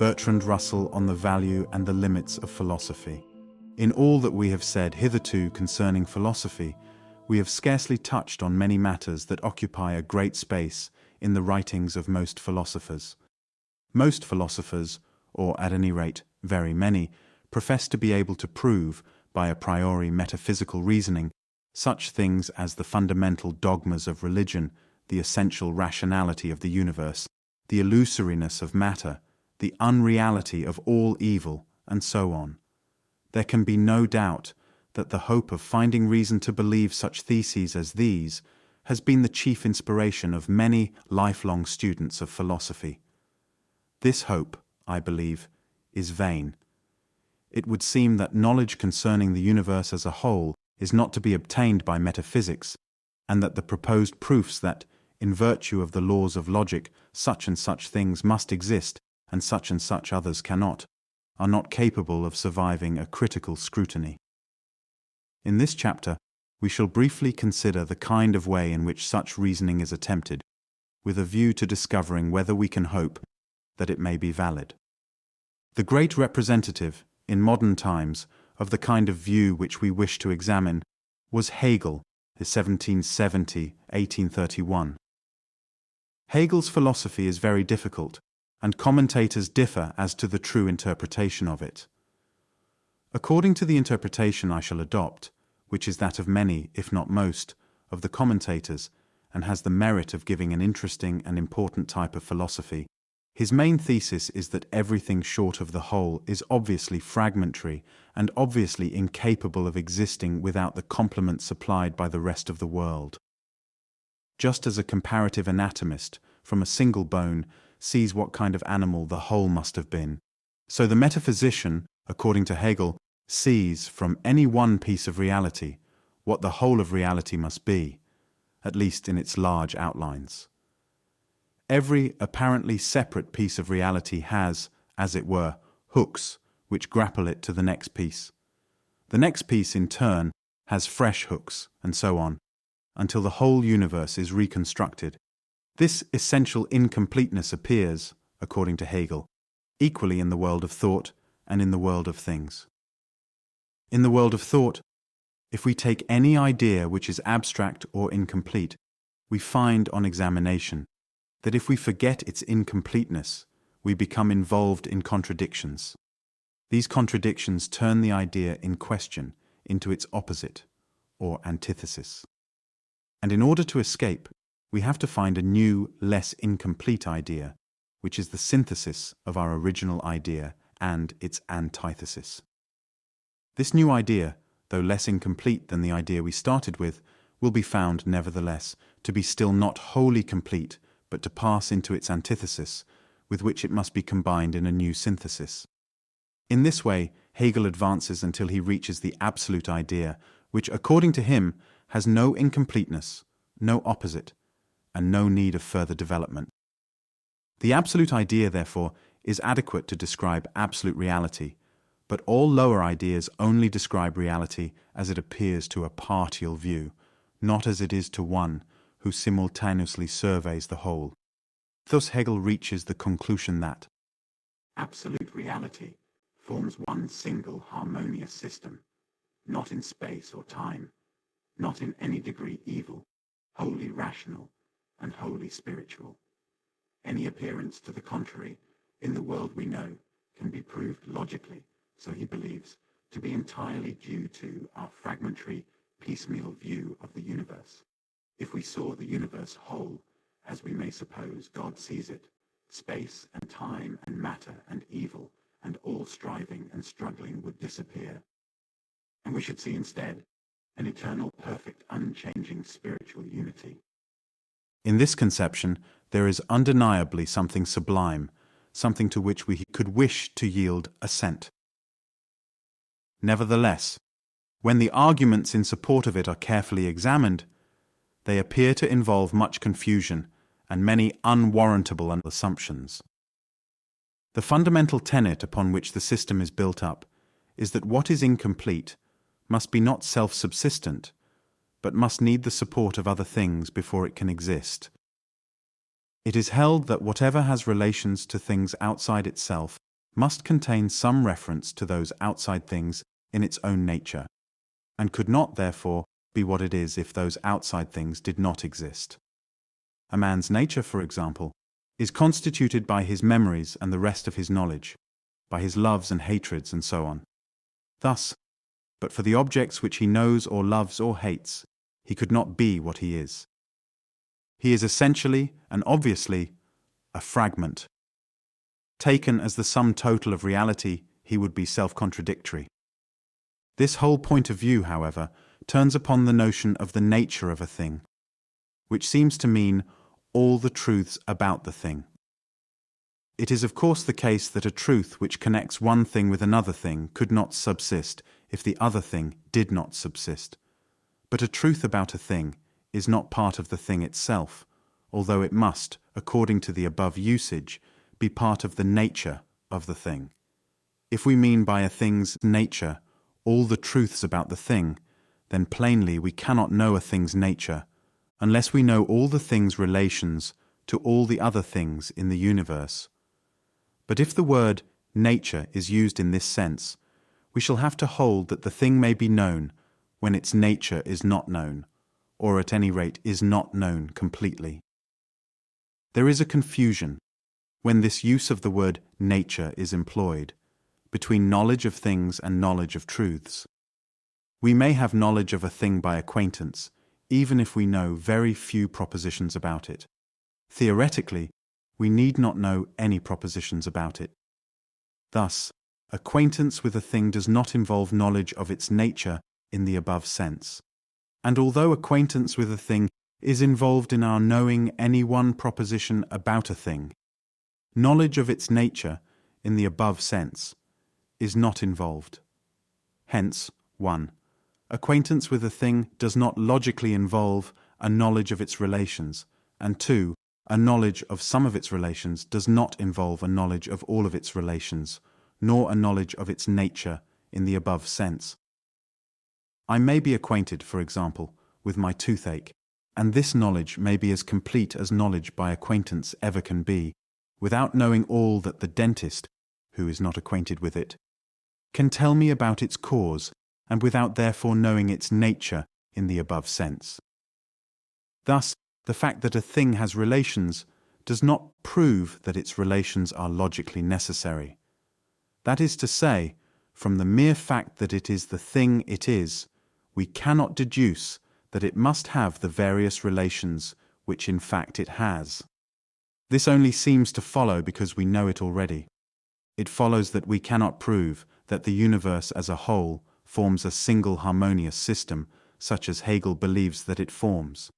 Bertrand Russell on the value and the limits of philosophy. In all that we have said hitherto concerning philosophy, we have scarcely touched on many matters that occupy a great space in the writings of most philosophers. Most philosophers, or at any rate very many, profess to be able to prove, by a priori metaphysical reasoning, such things as the fundamental dogmas of religion, the essential rationality of the universe, the illusoriness of matter, the unreality of all evil, and so on. There can be no doubt that the hope of finding reason to believe such theses as these has been the chief inspiration of many lifelong students of philosophy. This hope, I believe, is vain. It would seem that knowledge concerning the universe as a whole is not to be obtained by metaphysics, and that the proposed proofs that, in virtue of the laws of logic, such and such things must exist and such others cannot, are not capable of surviving a critical scrutiny. In this chapter, we shall briefly consider the kind of way in which such reasoning is attempted, with a view to discovering whether we can hope that it may be valid. The great representative, in modern times, of the kind of view which we wish to examine was Hegel, 1770–1831. Hegel's philosophy is very difficult, and commentators differ as to the true interpretation of it. According to the interpretation I shall adopt, which is that of many, if not most, of the commentators, and has the merit of giving an interesting and important type of philosophy, his main thesis is that everything short of the whole is obviously fragmentary and obviously incapable of existing without the complement supplied by the rest of the world. Just as a comparative anatomist, from a single bone, sees what kind of animal the whole must have been, so the metaphysician, according to Hegel, sees from any one piece of reality what the whole of reality must be, at least in its large outlines. Every apparently separate piece of reality has, as it were, hooks which grapple it to the next piece. The next piece, in turn, has fresh hooks, and so on, until the whole universe is reconstructed. This essential incompleteness appears, according to Hegel, equally in the world of thought and in the world of things. In the world of thought, if we take any idea which is abstract or incomplete, we find on examination that if we forget its incompleteness, we become involved in contradictions. These contradictions turn the idea in question into its opposite, or antithesis. And in order to escape, we have to find a new, less incomplete idea, which is the synthesis of our original idea and its antithesis. This new idea, though less incomplete than the idea we started with, will be found, nevertheless, to be still not wholly complete, but to pass into its antithesis, with which it must be combined in a new synthesis. In this way, Hegel advances until he reaches the absolute idea, which, according to him, has no incompleteness, no opposite, and no need of further development. The absolute idea, therefore, is adequate to describe absolute reality, but all lower ideas only describe reality as it appears to a partial view, not as it is to one who simultaneously surveys the whole. Thus Hegel reaches the conclusion that absolute reality forms one single harmonious system, not in space or time, not in any degree evil, wholly rational and wholly spiritual. Any appearance to the contrary in the world we know can be proved logically, so he believes, to be entirely due to our fragmentary, piecemeal view of the universe. If we saw the universe whole, as we may suppose God sees it, space and time and matter and evil and all striving and struggling would disappear, and we should see instead an eternal, perfect, unchanging spiritual unity. in this conception there is undeniably something sublime, something to which we could wish to yield assent. Nevertheless, when the arguments in support of it are carefully examined, they appear to involve much confusion and many unwarrantable assumptions. The fundamental tenet upon which the system is built up is that what is incomplete must be not self-subsistent, but must need the support of other things before it can exist. It is held that whatever has relations to things outside itself must contain some reference to those outside things in its own nature, and could not, therefore, be what it is if those outside things did not exist. A man's nature, for example, is constituted by his memories and the rest of his knowledge, by his loves and hatreds and so on. Thus, but for the objects which he knows or loves or hates, he could not be what he is. He is essentially and obviously a fragment. Taken as the sum total of reality, he would be self-contradictory. This whole point of view, however, turns upon the notion of the nature of a thing, which seems to mean all the truths about the thing. It is of course the case that a truth which connects one thing with another thing could not subsist if the other thing did not subsist. But a truth about a thing is not part of the thing itself, although it must, according to the above usage, be part of the nature of the thing. If we mean by a thing's nature all the truths about the thing, then plainly we cannot know a thing's nature unless we know all the thing's relations to all the other things in the universe. But if the word nature is used in this sense, we shall have to hold that the thing may be known when its nature is not known, or at any rate is not known completely. There is a confusion, when this use of the word nature is employed, between knowledge of things and knowledge of truths. We may have knowledge of a thing by acquaintance, even if we know very few propositions about it. Theoretically, we need not know any propositions about it. Thus, acquaintance with a thing does not involve knowledge of its nature in the above sense. And although acquaintance with a thing is involved in our knowing any one proposition about a thing, knowledge of its nature in the above sense is not involved. Hence, 1. Acquaintance with a thing does not logically involve a knowledge of its relations, and 2. A knowledge of some of its relations does not involve a knowledge of all of its relations, nor a knowledge of its nature in the above sense. I may be acquainted, for example, with my toothache, and this knowledge may be as complete as knowledge by acquaintance ever can be, without knowing all that the dentist, who is not acquainted with it, can tell me about its cause, and without therefore knowing its nature in the above sense. Thus, the fact that a thing has relations does not prove that its relations are logically necessary. That is to say, from the mere fact that it is the thing it is, we cannot deduce that it must have the various relations which in fact it has. This only seems to follow because we know it already. It follows that we cannot prove that the universe as a whole forms a single harmonious system, such as Hegel believes that it forms.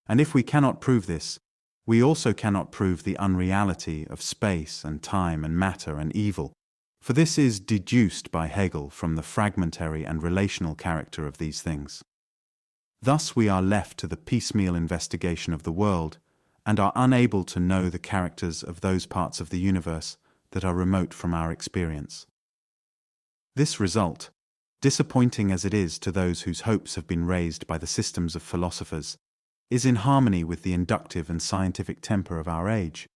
And if we cannot prove this, we also cannot prove the unreality of space and time and matter and evil, for this is deduced by Hegel from the fragmentary and relational character of these things. Thus we are left to the piecemeal investigation of the world, and are unable to know the characters of those parts of the universe that are remote from our experience. This result, disappointing as it is to those whose hopes have been raised by the systems of philosophers, is in harmony with the inductive and scientific temper of our age,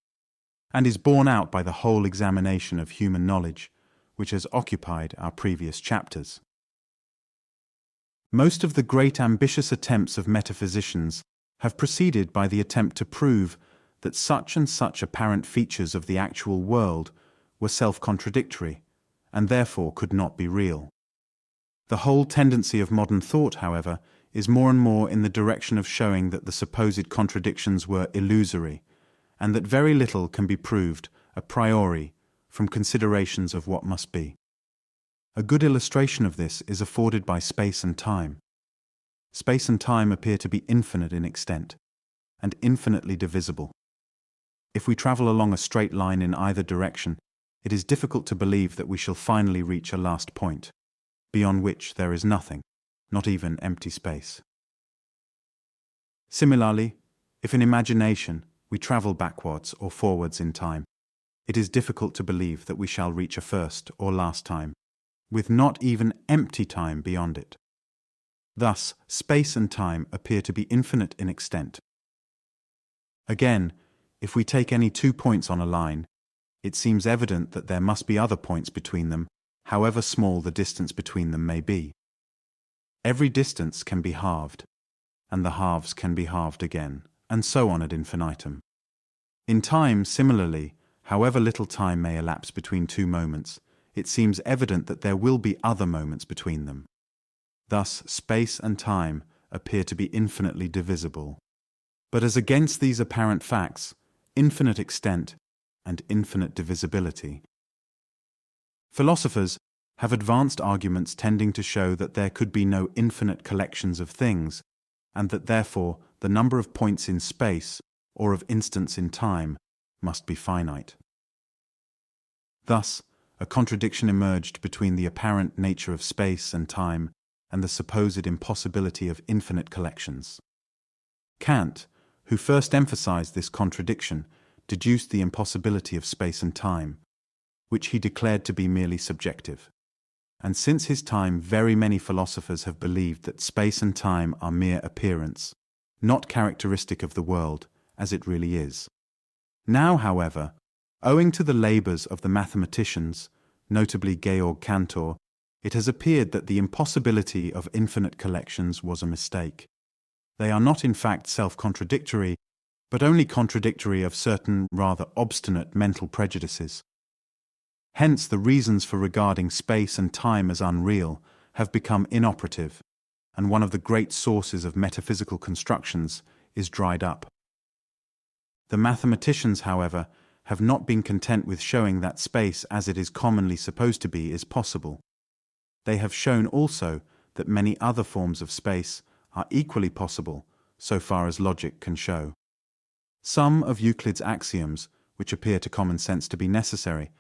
and is borne out by the whole examination of human knowledge, which has occupied our previous chapters. Most of the great ambitious attempts of metaphysicians have proceeded by the attempt to prove that such and such apparent features of the actual world were self-contradictory, and therefore could not be real. The whole tendency of modern thought, however, is more and more in the direction of showing that the supposed contradictions were illusory, and that very little can be proved a priori from considerations of what must be. A good illustration of this is afforded by space and time. Space and time appear to be infinite in extent, and infinitely divisible. If we travel along a straight line in either direction, it is difficult to believe that we shall finally reach a last point, beyond which there is nothing, not even empty space. Similarly, if in imagination we travel backwards or forwards in time, it is difficult to believe that we shall reach a first or last time, with not even empty time beyond it. Thus, space and time appear to be infinite in extent. Again, if we take any 2 points on a line, it seems evident that there must be other points between them, however small the distance between them may be. Every distance can be halved, and the halves can be halved again, and so on ad infinitum. In time, similarly, however little time may elapse between two moments, it seems evident that there will be other moments between them. Thus, space and time appear to be infinitely divisible. But as against these apparent facts, infinite extent and infinite divisibility, philosophers have advanced arguments tending to show that there could be no infinite collections of things, and that therefore the number of points in space, or of instants in time, must be finite. Thus, a contradiction emerged between the apparent nature of space and time and the supposed impossibility of infinite collections. Kant, who first emphasized this contradiction, deduced the impossibility of space and time, which he declared to be merely subjective. And since his time, very many philosophers have believed that space and time are mere appearance, not characteristic of the world as it really is. Now, however, owing to the labors of the mathematicians, notably Georg Cantor, it has appeared that the impossibility of infinite collections was a mistake. They are not in fact self-contradictory, but only contradictory of certain rather obstinate mental prejudices. Hence the reasons for regarding space and time as unreal have become inoperative, and one of the great sources of metaphysical constructions is dried up. The mathematicians, however, have not been content with showing that space as it is commonly supposed to be is possible. They have shown also that many other forms of space are equally possible, so far as logic can show. Some of Euclid's axioms, which appear to common sense to be necessary,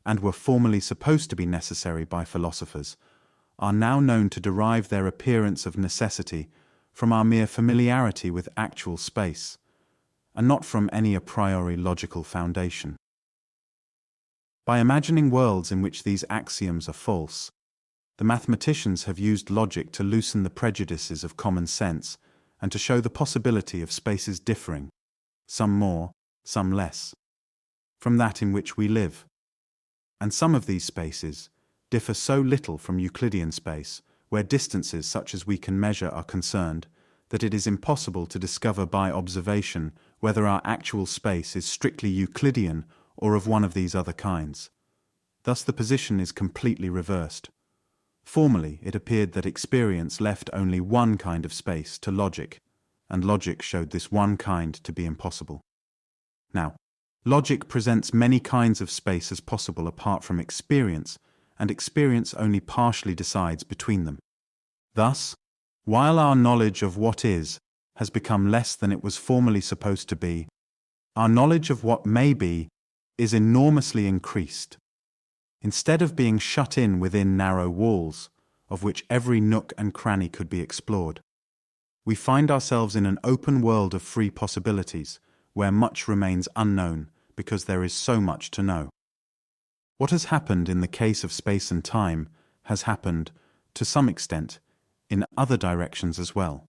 and were formerly supposed to be necessary by philosophers, are now known to derive their appearance of necessity from our mere familiarity with actual space, and not from any a priori logical foundation. By imagining worlds in which these axioms are false, the mathematicians have used logic to loosen the prejudices of common sense and to show the possibility of spaces differing, some more, some less, from that in which we live. And some of these spaces differ so little from Euclidean space, where distances such as we can measure are concerned, that it is impossible to discover by observation whether our actual space is strictly Euclidean or of one of these other kinds. Thus the position is completely reversed. Formerly it appeared that experience left only one kind of space to logic, and logic showed this one kind to be impossible. Now, logic presents many kinds of space as possible apart from experience, and experience only partially decides between them. Thus, while our knowledge of what is has become less than it was formerly supposed to be, our knowledge of what may be is enormously increased. Instead of being shut in within narrow walls, of which every nook and cranny could be explored, we find ourselves in an open world of free possibilities, where much remains unknown because there is so much to know. What has happened in the case of space and time has happened, to some extent, in other directions as well.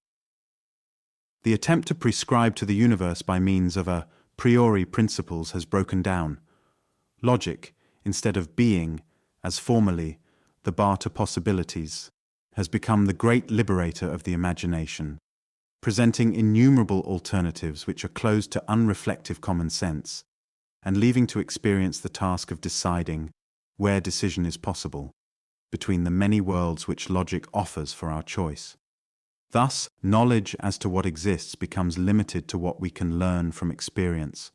The attempt to prescribe to the universe by means of a priori principles has broken down. Logic, instead of being, as formerly, the bar to possibilities, has become the great liberator of the imagination, presenting innumerable alternatives which are closed to unreflective common sense, and leaving to experience the task of deciding, where decision is possible, between the many worlds which logic offers for our choice. Thus, knowledge as to what exists becomes limited to what we can learn from experience,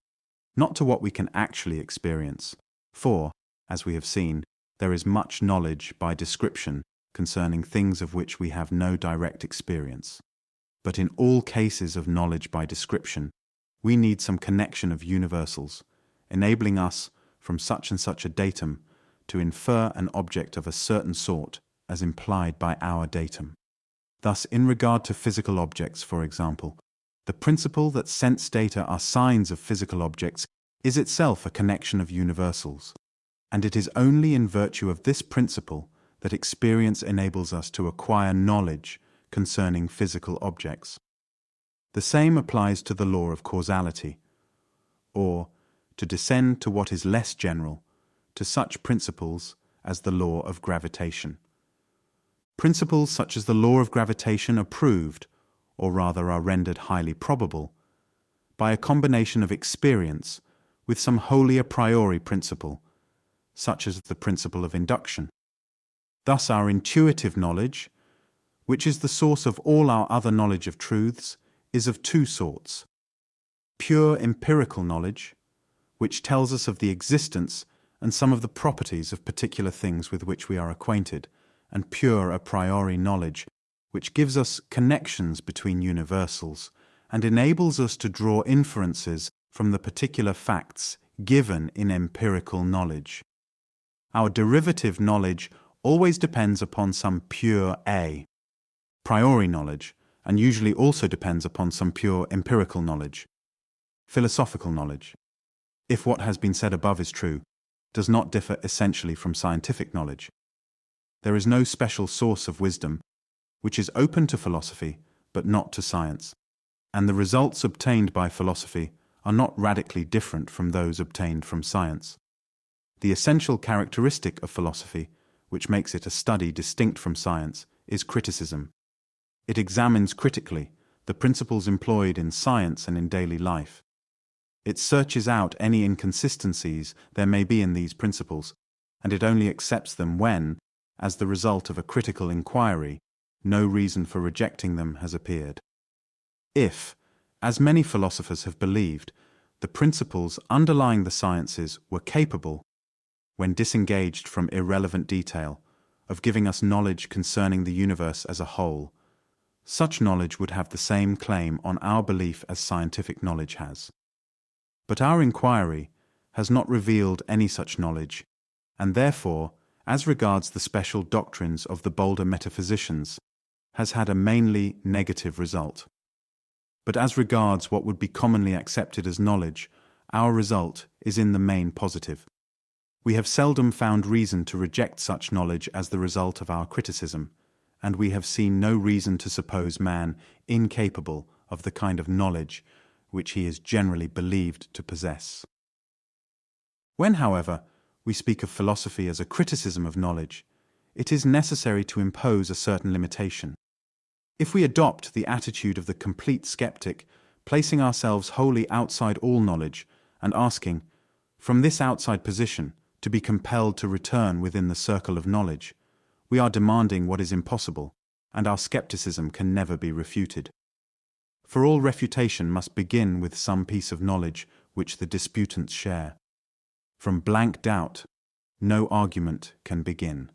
not to what we can actually experience, for, as we have seen, there is much knowledge by description concerning things of which we have no direct experience. But in all cases of knowledge by description, we need some connection of universals, enabling us, from such and such a datum, to infer an object of a certain sort as implied by our datum. Thus, in regard to physical objects, for example, the principle that sense data are signs of physical objects is itself a connection of universals, and it is only in virtue of this principle that experience enables us to acquire knowledge concerning physical objects. The same applies to the law of causality, or, to descend to what is less general, to such principles as the law of gravitation. Principles such as the law of gravitation are proved, or rather are rendered highly probable, by a combination of experience with some wholly a priori principle, such as the principle of induction. Thus our intuitive knowledge, which is the source of all our other knowledge of truths, is of two sorts: pure empirical knowledge, which tells us of the existence and some of the properties of particular things with which we are acquainted, and pure a priori knowledge, which gives us connections between universals and enables us to draw inferences from the particular facts given in empirical knowledge. Our derivative knowledge always depends upon some pure a priori knowledge, and usually also depends upon some pure empirical knowledge, philosophical knowledge, if what has been said above is true, does not differ essentially from scientific knowledge. There is no special source of wisdom which is open to philosophy but not to science, and the results obtained by philosophy are not radically different from those obtained from science. The essential characteristic of philosophy, which makes it a study distinct from science, is criticism. It examines critically the principles employed in science and in daily life. It searches out any inconsistencies there may be in these principles, and it only accepts them when, as the result of a critical inquiry, no reason for rejecting them has appeared. If, as many philosophers have believed, the principles underlying the sciences were capable, when disengaged from irrelevant detail, of giving us knowledge concerning the universe as a whole, such knowledge would have the same claim on our belief as scientific knowledge has. But our inquiry has not revealed any such knowledge, and therefore, as regards the special doctrines of the bolder metaphysicians, has had a mainly negative result. But as regards what would be commonly accepted as knowledge, our result is in the main positive. We have seldom found reason to reject such knowledge as the result of our criticism, and we have seen no reason to suppose man incapable of the kind of knowledge which he is generally believed to possess. When, however, we speak of philosophy as a criticism of knowledge, it is necessary to impose a certain limitation. If we adopt the attitude of the complete skeptic, placing ourselves wholly outside all knowledge, and asking, from this outside position, to be compelled to return within the circle of knowledge, we are demanding what is impossible, and our skepticism can never be refuted. For all refutation must begin with some piece of knowledge which the disputants share. From blank doubt, no argument can begin.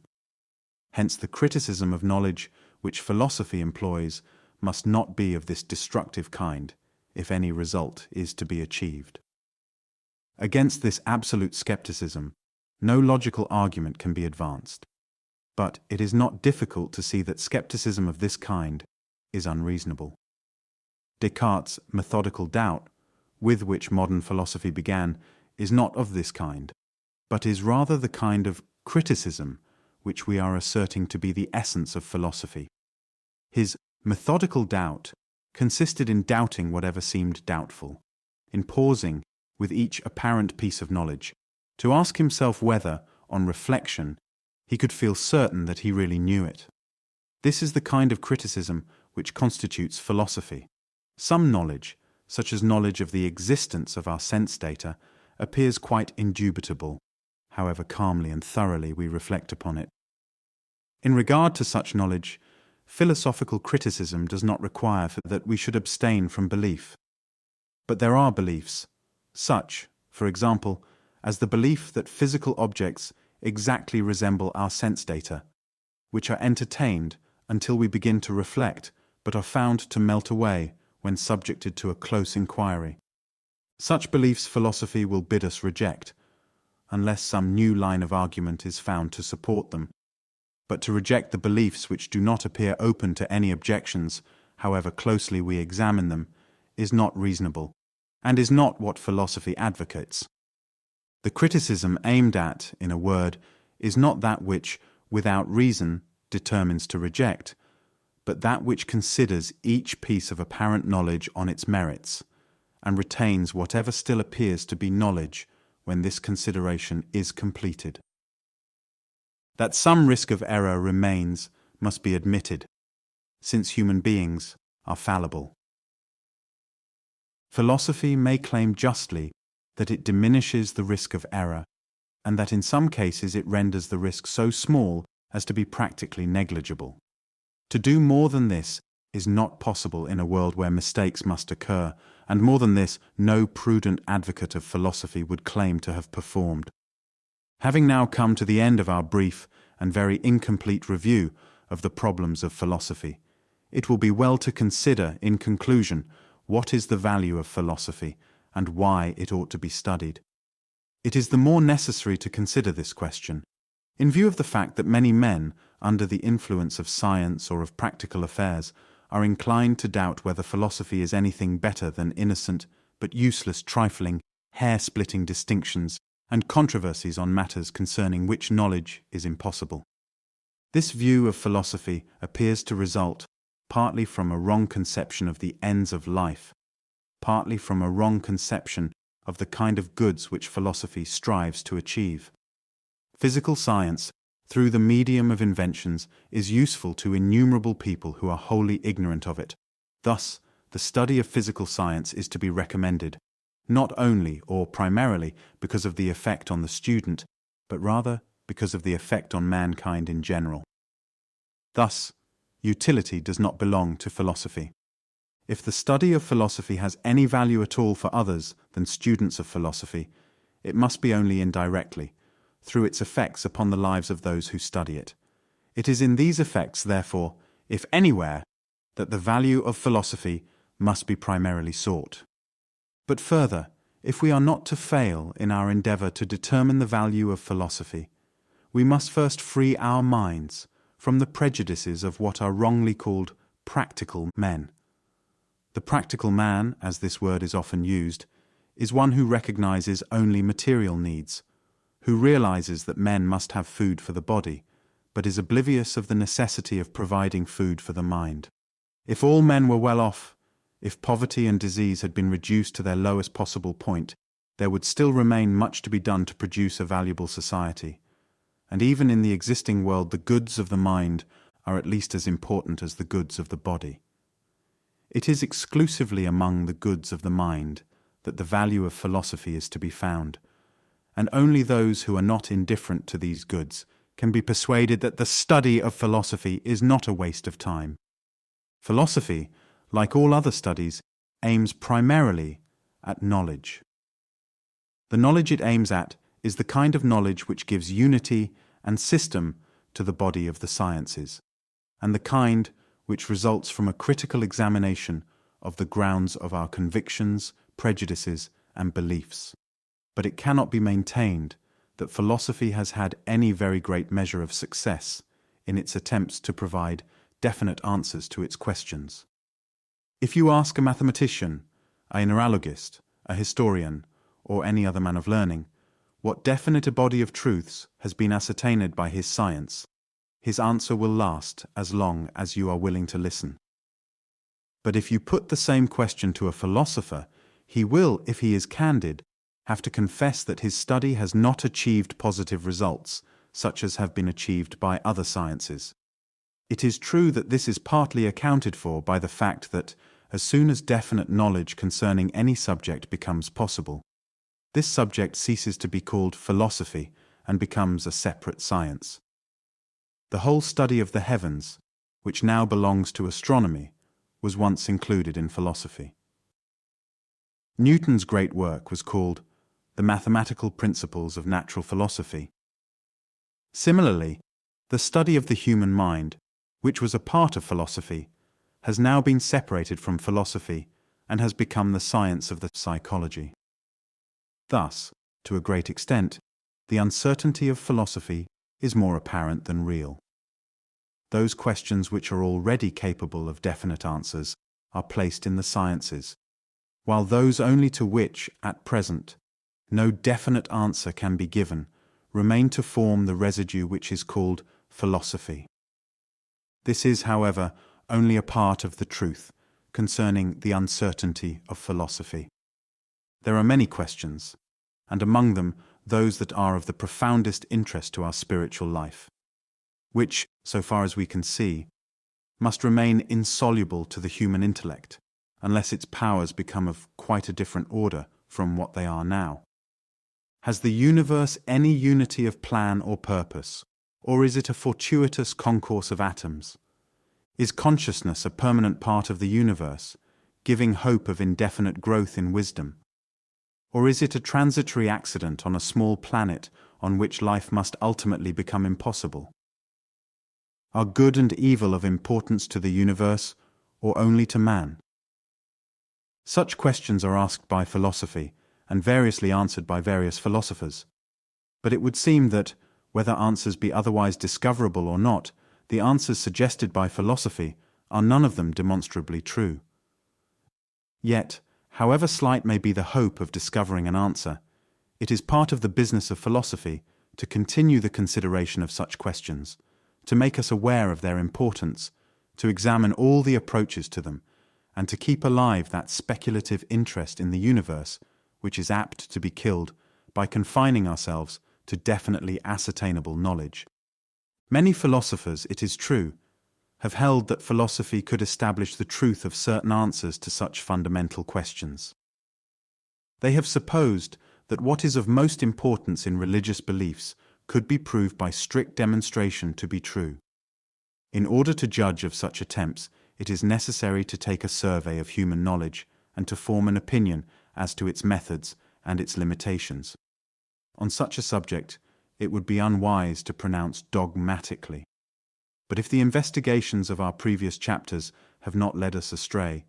Hence the criticism of knowledge which philosophy employs must not be of this destructive kind, if any result is to be achieved. Against this absolute skepticism, no logical argument can be advanced. But it is not difficult to see that skepticism of this kind is unreasonable. Descartes' methodical doubt, with which modern philosophy began, is not of this kind, but is rather the kind of criticism which we are asserting to be the essence of philosophy. His methodical doubt consisted in doubting whatever seemed doubtful, in pausing with each apparent piece of knowledge, to ask himself whether, on reflection, he could feel certain that he really knew it. This is the kind of criticism which constitutes philosophy. Some knowledge, such as knowledge of the existence of our sense data, appears quite indubitable, however calmly and thoroughly we reflect upon it. In regard to such knowledge, philosophical criticism does not require that we should abstain from belief. But there are beliefs, such, for example, as the belief that physical objects exactly resemble our sense data, which are entertained until we begin to reflect, but are found to melt away when subjected to a close inquiry. Such beliefs philosophy will bid us reject, unless some new line of argument is found to support them. But to reject the beliefs which do not appear open to any objections, however closely we examine them, is not reasonable, and is not what philosophy advocates. The criticism aimed at, in a word, is not that which, without reason, determines to reject, but that which considers each piece of apparent knowledge on its merits, and retains whatever still appears to be knowledge when this consideration is completed. That some risk of error remains must be admitted, since human beings are fallible. Philosophy may claim justly that it diminishes the risk of error, and that in some cases it renders the risk so small as to be practically negligible. To do more than this is not possible in a world where mistakes must occur, and more than this, no prudent advocate of philosophy would claim to have performed. Having now come to the end of our brief and very incomplete review of the problems of philosophy, it will be well to consider, in conclusion, what is the value of philosophy and why it ought to be studied. It is the more necessary to consider this question, in view of the fact that many men, under the influence of science or of practical affairs, are inclined to doubt whether philosophy is anything better than innocent but useless trifling, hair-splitting distinctions and controversies on matters concerning which knowledge is impossible. This view of philosophy appears to result partly from a wrong conception of the ends of life, partly from a wrong conception of the kind of goods which philosophy strives to achieve. Physical science, through the medium of inventions, is useful to innumerable people who are wholly ignorant of it. Thus, the study of physical science is to be recommended, not only or primarily because of the effect on the student, but rather because of the effect on mankind in general. Thus, utility does not belong to philosophy. If the study of philosophy has any value at all for others than students of philosophy, it must be only indirectly, through its effects upon the lives of those who study it. It is in these effects, therefore, if anywhere, that the value of philosophy must be primarily sought. But further, if we are not to fail in our endeavour to determine the value of philosophy, we must first free our minds from the prejudices of what are wrongly called practical men. The practical man, as this word is often used, is one who recognizes only material needs, who realizes that men must have food for the body, but is oblivious of the necessity of providing food for the mind. If all men were well off, if poverty and disease had been reduced to their lowest possible point, there would still remain much to be done to produce a valuable society. And even in the existing world, the goods of the mind are at least as important as the goods of the body. It is exclusively among the goods of the mind that the value of philosophy is to be found, and only those who are not indifferent to these goods can be persuaded that the study of philosophy is not a waste of time. Philosophy, like all other studies, aims primarily at knowledge. The knowledge it aims at is the kind of knowledge which gives unity and system to the body of the sciences, and the kind which results from a critical examination of the grounds of our convictions, prejudices, and beliefs. But it cannot be maintained that philosophy has had any very great measure of success in its attempts to provide definite answers to its questions. If you ask a mathematician, a mineralogist, a historian, or any other man of learning, what definite a body of truths has been ascertained by his science, his answer will last as long as you are willing to listen. But if you put the same question to a philosopher, he will, if he is candid, have to confess that his study has not achieved positive results, such as have been achieved by other sciences. It is true that this is partly accounted for by the fact that, as soon as definite knowledge concerning any subject becomes possible, this subject ceases to be called philosophy and becomes a separate science. The whole study of the heavens, which now belongs to astronomy, was once included in philosophy. Newton's great work was called The Mathematical Principles of Natural Philosophy. Similarly, the study of the human mind, which was a part of philosophy, has now been separated from philosophy and has become the science of the psychology. Thus, to a great extent, the uncertainty of philosophy is more apparent than real. Those questions which are already capable of definite answers are placed in the sciences, while those only to which, at present, no definite answer can be given remain to form the residue which is called philosophy. This is, however, only a part of the truth concerning the uncertainty of philosophy. There are many questions, and among them those that are of the profoundest interest to our spiritual life, which, so far as we can see, must remain insoluble to the human intellect, unless its powers become of quite a different order from what they are now. Has the universe any unity of plan or purpose, or is it a fortuitous concourse of atoms? Is consciousness a permanent part of the universe, giving hope of indefinite growth in wisdom? Or is it a transitory accident on a small planet on which life must ultimately become impossible? Are good and evil of importance to the universe, or only to man? Such questions are asked by philosophy, and variously answered by various philosophers. But it would seem that, whether answers be otherwise discoverable or not, the answers suggested by philosophy are none of them demonstrably true. Yet, however slight may be the hope of discovering an answer, it is part of the business of philosophy to continue the consideration of such questions, to make us aware of their importance, to examine all the approaches to them, and to keep alive that speculative interest in the universe which is apt to be killed by confining ourselves to definitely ascertainable knowledge. Many philosophers, it is true, have held that philosophy could establish the truth of certain answers to such fundamental questions. They have supposed that what is of most importance in religious beliefs could be proved by strict demonstration to be true. In order to judge of such attempts, it is necessary to take a survey of human knowledge and to form an opinion as to its methods and its limitations. On such a subject, it would be unwise to pronounce dogmatically. But if the investigations of our previous chapters have not led us astray,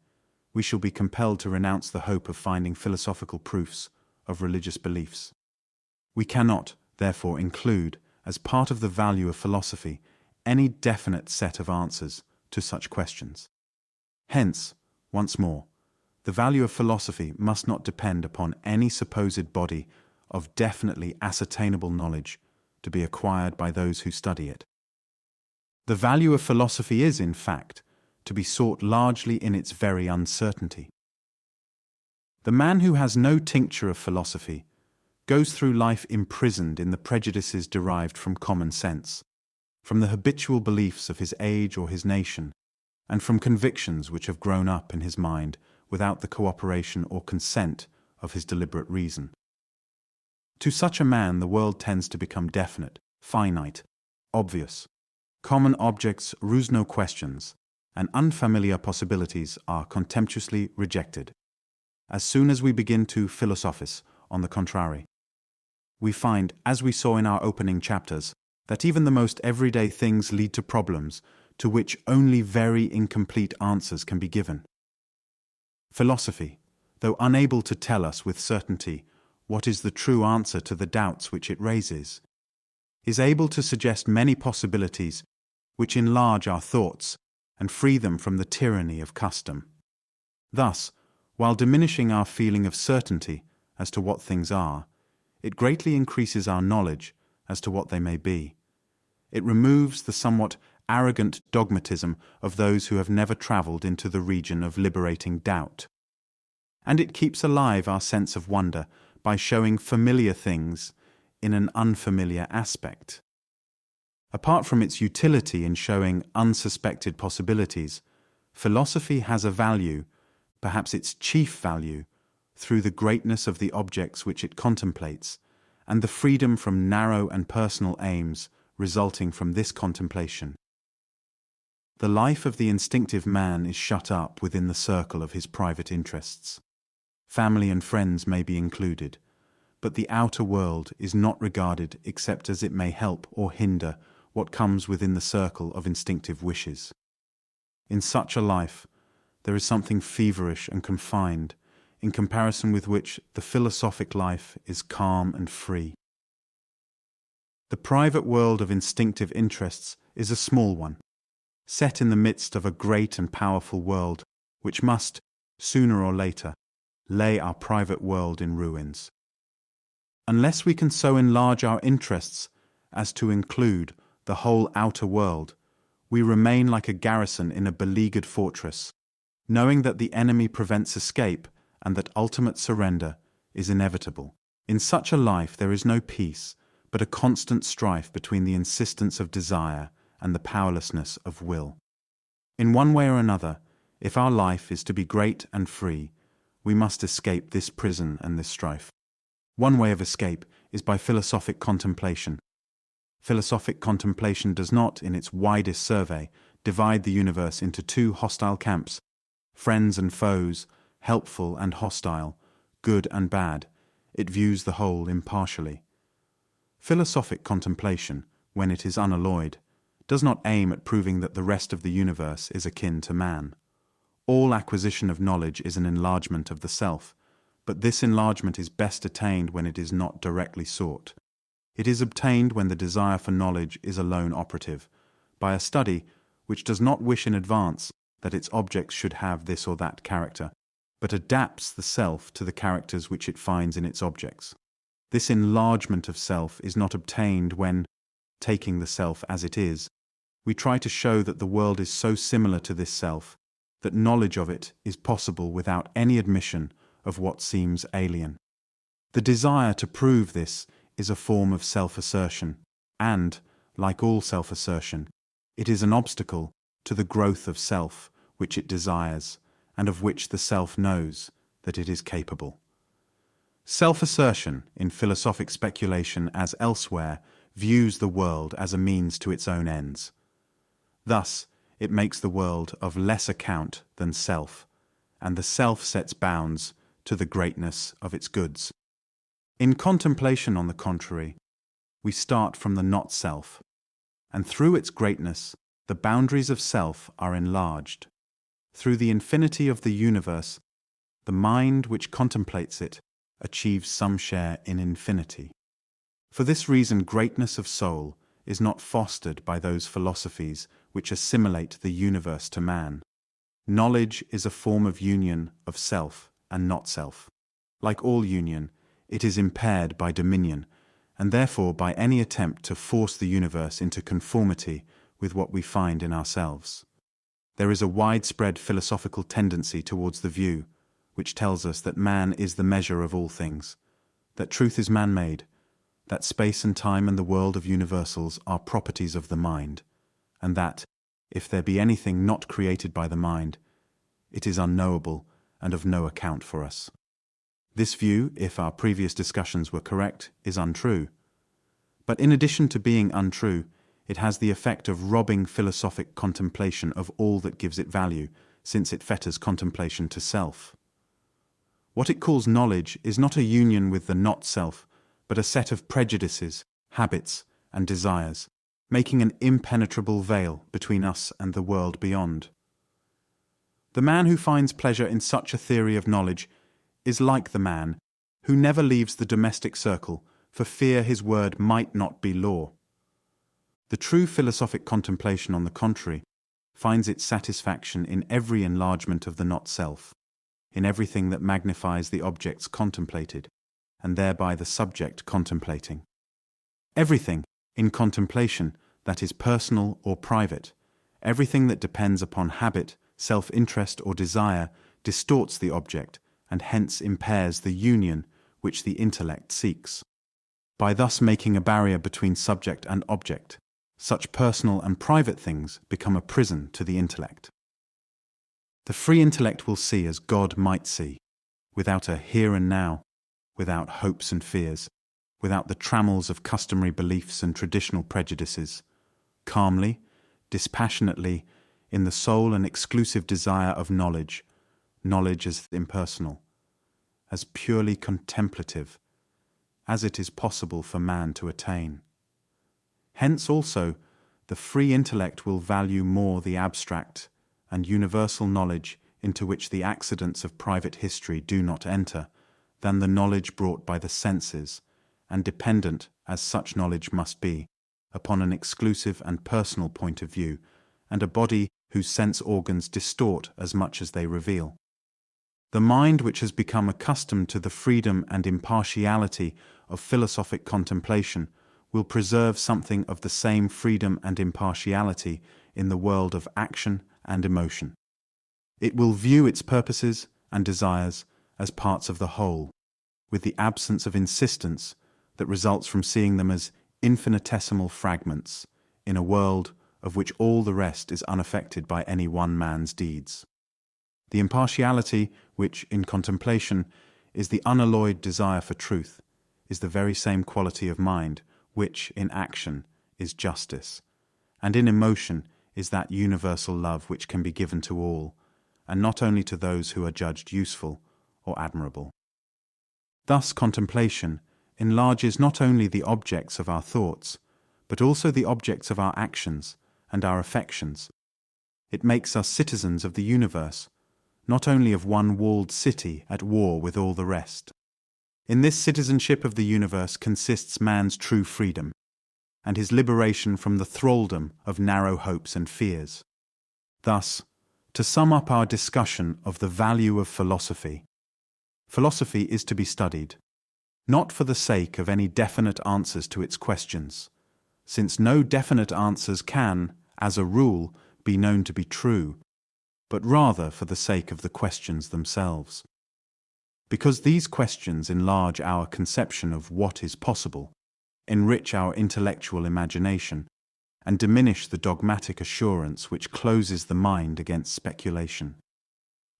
we shall be compelled to renounce the hope of finding philosophical proofs of religious beliefs. We cannot, therefore, include, as part of the value of philosophy, any definite set of answers to such questions. Hence, once more, the value of philosophy must not depend upon any supposed body of definitely ascertainable knowledge to be acquired by those who study it. The value of philosophy is, in fact, to be sought largely in its very uncertainty. The man who has no tincture of philosophy goes through life imprisoned in the prejudices derived from common sense, from the habitual beliefs of his age or his nation, and from convictions which have grown up in his mind without the cooperation or consent of his deliberate reason. To such a man the world tends to become definite, finite, obvious. Common objects rouse no questions, and unfamiliar possibilities are contemptuously rejected. As soon as we begin to philosophize, on the contrary, we find, as we saw in our opening chapters, that even the most everyday things lead to problems to which only very incomplete answers can be given. Philosophy, though unable to tell us with certainty what is the true answer to the doubts which it raises, is able to suggest many possibilities which enlarge our thoughts and free them from the tyranny of custom. Thus, while diminishing our feeling of certainty as to what things are, it greatly increases our knowledge as to what they may be. It removes the somewhat arrogant dogmatism of those who have never travelled into the region of liberating doubt. And it keeps alive our sense of wonder by showing familiar things in an unfamiliar aspect. Apart from its utility in showing unsuspected possibilities, philosophy has a value, perhaps its chief value, through the greatness of the objects which it contemplates, and the freedom from narrow and personal aims resulting from this contemplation. The life of the instinctive man is shut up within the circle of his private interests. Family and friends may be included, but the outer world is not regarded except as it may help or hinder what comes within the circle of instinctive wishes. In such a life, there is something feverish and confined, in comparison with which the philosophic life is calm and free. The private world of instinctive interests is a small one, set in the midst of a great and powerful world which must, sooner or later, lay our private world in ruins. Unless we can so enlarge our interests as to include the whole outer world, we remain like a garrison in a beleaguered fortress, knowing that the enemy prevents escape and that ultimate surrender is inevitable. In such a life there is no peace, but a constant strife between the insistence of desire and the powerlessness of will. In one way or another, if our life is to be great and free, we must escape this prison and this strife. One way of escape is by philosophic contemplation. Philosophic contemplation does not, in its widest survey, divide the universe into two hostile camps, friends and foes, helpful and hostile, good and bad. It views the whole impartially. Philosophic contemplation, when it is unalloyed, does not aim at proving that the rest of the universe is akin to man. All acquisition of knowledge is an enlargement of the self, but this enlargement is best attained when it is not directly sought. It is obtained when the desire for knowledge is alone operative, by a study which does not wish in advance that its objects should have this or that character, but adapts the self to the characters which it finds in its objects. This enlargement of self is not obtained when, taking the self as it is, we try to show that the world is so similar to this self that knowledge of it is possible without any admission of what seems alien. The desire to prove this is a form of self-assertion, and, like all self-assertion, it is an obstacle to the growth of self which it desires, and of which the self knows that it is capable. Self-assertion, in philosophic speculation as elsewhere, views the world as a means to its own ends. Thus, it makes the world of less account than self, and the self sets bounds to the greatness of its goods. In contemplation, on the contrary, we start from the not-self, and through its greatness, the boundaries of self are enlarged. Through the infinity of the universe, the mind which contemplates it achieves some share in infinity. For this reason, greatness of soul is not fostered by those philosophies which assimilate the universe to man. Knowledge is a form of union of self and not self. Like all union, it is impaired by dominion, and therefore by any attempt to force the universe into conformity with what we find in ourselves. There is a widespread philosophical tendency towards the view which tells us that man is the measure of all things, that truth is man-made, that space and time and the world of universals are properties of the mind, and that, if there be anything not created by the mind, it is unknowable and of no account for us. This view, if our previous discussions were correct, is untrue. But in addition to being untrue, it has the effect of robbing philosophic contemplation of all that gives it value, since it fetters contemplation to self. What it calls knowledge is not a union with the not-self, but a set of prejudices, habits, and desires, making an impenetrable veil between us and the world beyond. The man who finds pleasure in such a theory of knowledge is like the man who never leaves the domestic circle for fear his word might not be law. The true philosophic contemplation, on the contrary, finds its satisfaction in every enlargement of the not-self, in everything that magnifies the objects contemplated, and thereby the subject contemplating. Everything, in contemplation, that is personal or private, everything that depends upon habit, self-interest or desire, distorts the object, and hence impairs the union which the intellect seeks. By thus making a barrier between subject and object, such personal and private things become a prison to the intellect. The free intellect will see as God might see, without a here and now, without hopes and fears, without the trammels of customary beliefs and traditional prejudices, calmly, dispassionately, in the sole and exclusive desire of knowledge, knowledge as impersonal, as purely contemplative, as it is possible for man to attain. Hence also, the free intellect will value more the abstract and universal knowledge into which the accidents of private history do not enter, than the knowledge brought by the senses, and dependent, as such knowledge must be, upon an exclusive and personal point of view, and a body whose sense organs distort as much as they reveal. The mind which has become accustomed to the freedom and impartiality of philosophic contemplation will preserve something of the same freedom and impartiality in the world of action and emotion. It will view its purposes and desires as parts of the whole, with the absence of insistence that results from seeing them as infinitesimal fragments in a world of which all the rest is unaffected by any one man's deeds. The impartiality which, in contemplation, is the unalloyed desire for truth, is the very same quality of mind which, in action, is justice, and in emotion is that universal love which can be given to all, and not only to those who are judged useful or admirable. Thus contemplation enlarges not only the objects of our thoughts, but also the objects of our actions and our affections. It makes us citizens of the universe, not only of one walled city at war with all the rest. In this citizenship of the universe consists man's true freedom, and his liberation from the thraldom of narrow hopes and fears. Thus, to sum up our discussion of the value of philosophy, philosophy is to be studied, not for the sake of any definite answers to its questions, since no definite answers can, as a rule, be known to be true, but rather for the sake of the questions themselves. Because these questions enlarge our conception of what is possible, enrich our intellectual imagination, and diminish the dogmatic assurance which closes the mind against speculation.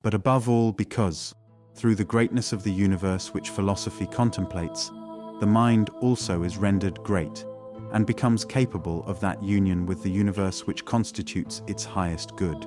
But above all because, through the greatness of the universe which philosophy contemplates, the mind also is rendered great, and becomes capable of that union with the universe which constitutes its highest good.